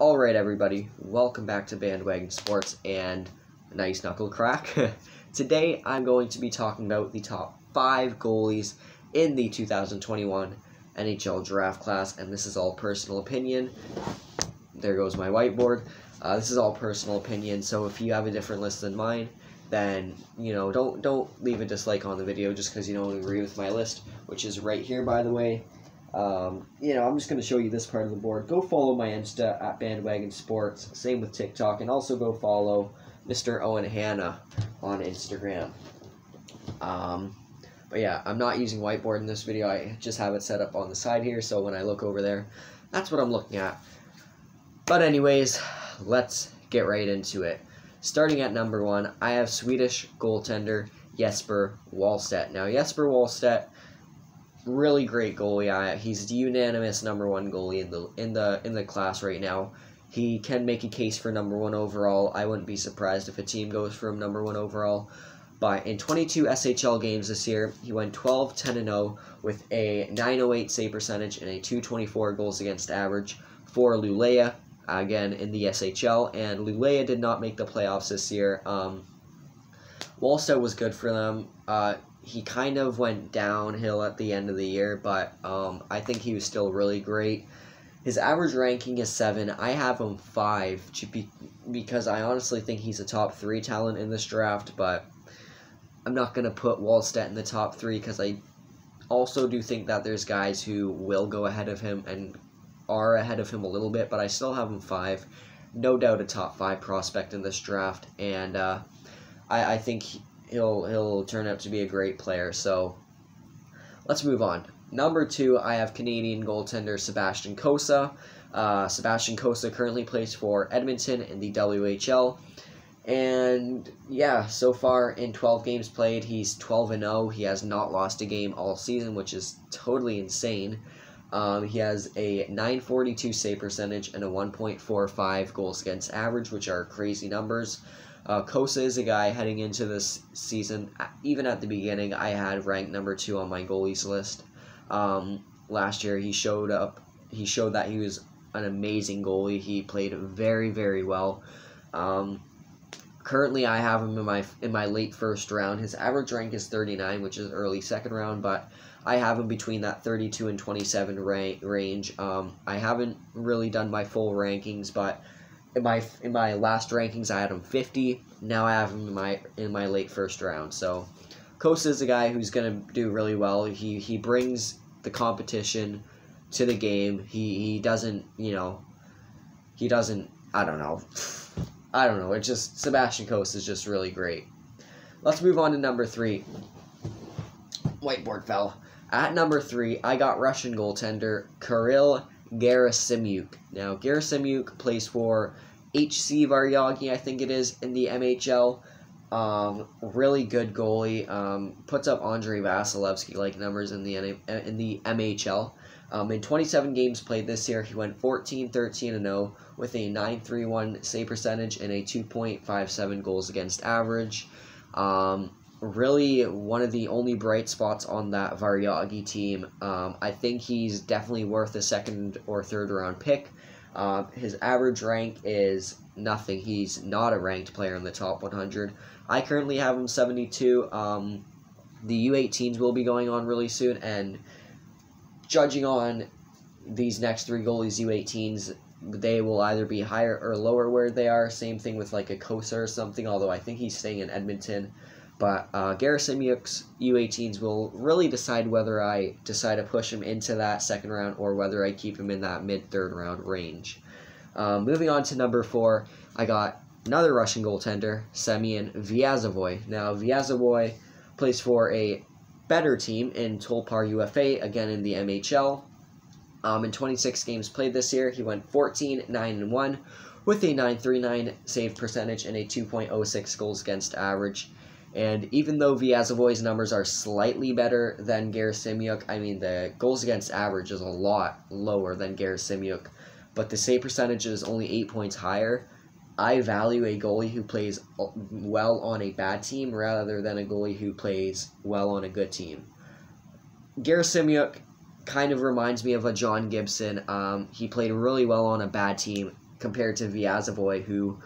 Alright everybody, welcome back to Bandwagon Sports and Nice Knuckle Crack. Today I'm going to be talking about the top 5 goalies in the 2021 NHL draft class, and this is all personal opinion. There goes my whiteboard. This is all personal opinion, so if you have a different list than mine, then, don't leave a dislike on the video just because you don't agree with my list, which is right here, by the way. I'm just going to show you this part of the board. Go follow my Insta at Bandwagon Sports. Same with TikTok. And also go follow Mr. Owen Hanna on Instagram. But yeah, I'm not using whiteboard in this video. I just have it set up on the side here. So when I look over there, that's what I'm looking at. But anyways, let's get right into it. Starting at number 1, I have Swedish goaltender Jesper Wallstedt. Now, Jesper Wallstedt, really great goalie. He's the unanimous number 1 goalie in the class right now. He can make a case for number 1 overall. I wouldn't be surprised if a team goes for him number 1 overall. But in 22 SHL games this year, he went 12-10-0 with a .908 save percentage and a .224 goals against average for Luleå, again in the SHL. And Luleå did not make the playoffs this year. Wallstedt was good for them. He kind of went downhill at the end of the year, but I think he was still really great. His average ranking is 7. I have him 5 because I honestly think he's a top 3 talent in this draft, but I'm not going to put Wallstedt in the top 3 because I also do think that there's guys who will go ahead of him and are ahead of him a little bit, but I still have him 5. No doubt a top 5 prospect in this draft, and I think he'll turn out to be a great player. So let's move on. Number 2, I have Canadian goaltender Sebastian Cossa. Sebastian Cossa currently plays for Edmonton in the WHL. And yeah, so far in 12 games played, he's 12-0. He has not lost a game all season, which is totally insane. He has a .942 save percentage and a 1.45 goals against average, which are crazy numbers. Cossa is a guy heading into this season, even at the beginning, I had ranked number 2 on my goalies list. Last year, he showed that he was an amazing goalie. He played very, very well. Currently, I have him in my late first round. His average rank is 39, which is early second round, but I have him between that 32 and 27 range. I haven't really done my full rankings, but in my last rankings, I had him 50. Now I have him in my late first round. So Cossa is a guy who's gonna do really well. He brings the competition to the game. He doesn't, I don't know. It's just Sebastian Cossa is just really great. Let's move on to number 3. Whiteboard fell. At number 3, I got Russian goaltender Kirill Gerasimyuk. Now, Gerasimyuk plays for HC Varyagi, I think it is, in the MHL. Really good goalie. Puts up Andrei Vasilevsky-like numbers in the MHL. In 27 games played this year, he went 14-13-0 with a .931 save percentage and a 2.57 goals against average. Really one of the only bright spots on that Varyagi team. I think he's definitely worth a second or third round pick. His average rank is nothing. He's not a ranked player in the top 100. I currently have him 72. The U18s will be going on really soon, and judging on these next 3 goalies U18s, they will either be higher or lower where they are. Same thing with like a Cossa or something, although I think he's staying in Edmonton. But Gerasimyuk's U18s will really decide whether I decide to push him into that second round or whether I keep him in that mid-third round range. Moving on to number 4, I got another Russian goaltender, Semyon Vyazovoy. Now, Vyazovoy plays for a better team in Tulpar UFA, again in the MHL. In 26 games played this year, he went 14-9-1 with a .939 save percentage and a 2.06 goals against average. And even though Vyazovoy's numbers are slightly better than Gerasimyuk, I mean, the goals against average is a lot lower than Gerasimyuk, but the save percentage is only 8 points higher. I value a goalie who plays well on a bad team rather than a goalie who plays well on a good team. Gerasimyuk kind of reminds me of a John Gibson. He played really well on a bad team, compared to Viazavoy, who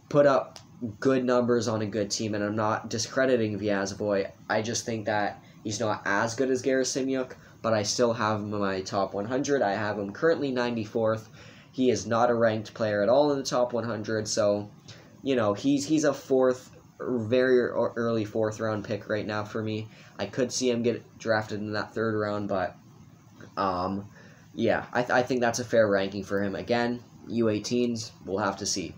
put up good numbers on a good team, and I'm not discrediting Viazavoy. I just think that he's not as good as Gerasimyuk, but I still have him in my top 100. I have him currently 94th. He is not a ranked player at all in the top 100, so, you know, he's a very early fourth round pick right now for me. I could see him get drafted in that third round, but, yeah, I think that's a fair ranking for him. Again, U18s, we'll have to see.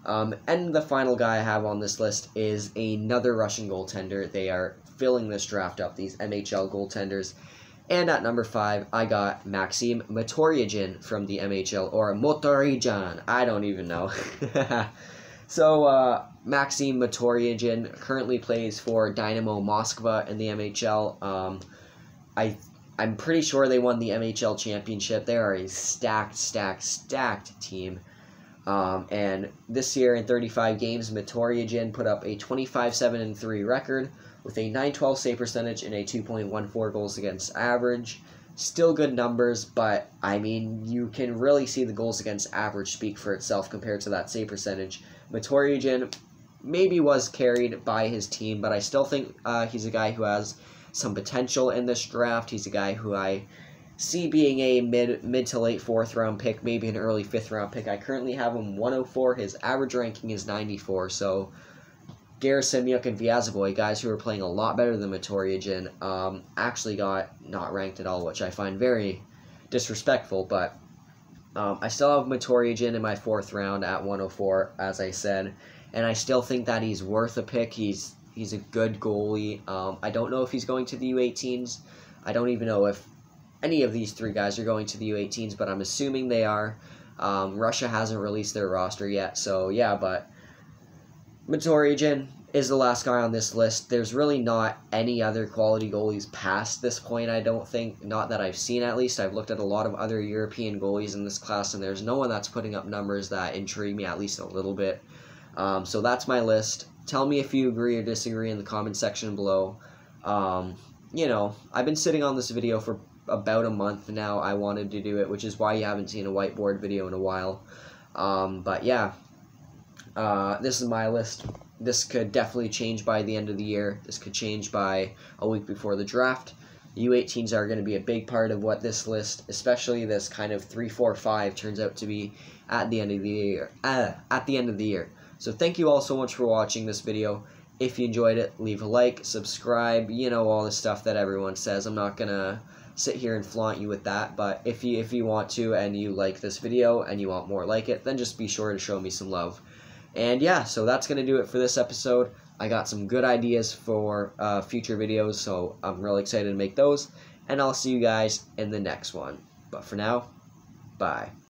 And the final guy I have on this list is another Russian goaltender. They are filling this draft up, these MHL goaltenders. And at number 5, I got Maxim Motoryagin from the MHL, or Motoryagin, I don't even know. So, Maxim Motoryagin currently plays for Dynamo Moskva in the MHL. I'm pretty sure they won the MHL championship. They are a stacked team. And this year in 35 games, Motoryagin put up a 25-7-3 record with a .912 save percentage and a 2.14 goals against average. Still good numbers, but, I mean, you can really see the goals against average speak for itself compared to that save percentage. Motoryagin maybe was carried by his team, but I still think he's a guy who has some potential in this draft. He's a guy who I see being a mid to late 4th round pick, maybe an early 5th round pick. I currently have him 104. His average ranking is 94, so Gerasimyuk and Viazavoy, guys who are playing a lot better than Motoryagin, actually got not ranked at all, which I find very disrespectful, but I still have Motoryagin in my 4th round at 104, as I said, and I still think that he's worth a pick. He's a good goalie. I don't know if he's going to the U18s. I don't even know if any of these 3 guys are going to the U18s, but I'm assuming they are. Russia hasn't released their roster yet, so yeah, but Motoryagin is the last guy on this list. There's really not any other quality goalies past this point, I don't think. Not that I've seen, at least. I've looked at a lot of other European goalies in this class, and there's no one that's putting up numbers that intrigue me at least a little bit. So that's my list. Tell me if you agree or disagree in the comment section below. You know, I've been sitting on this video for about a month now. I wanted to do it, which is why you haven't seen a whiteboard video in a while. But yeah, this is my list. This could definitely change by the end of the year. This could change by a week before the draft. U18s are going to be a big part of what this list, especially this kind of 3, 4, 5, turns out to be at the end of the year. So thank you all so much for watching this video. If you enjoyed it, leave a like, subscribe, you know, all the stuff that everyone says. I'm not gonna sit here and flaunt you with that, but if you want to and you like this video and you want more like it, then just be sure to show me some love. And yeah, so that's gonna do it for this episode. I got some good ideas for future videos, so I'm really excited to make those, and I'll see you guys in the next one. But for now, bye.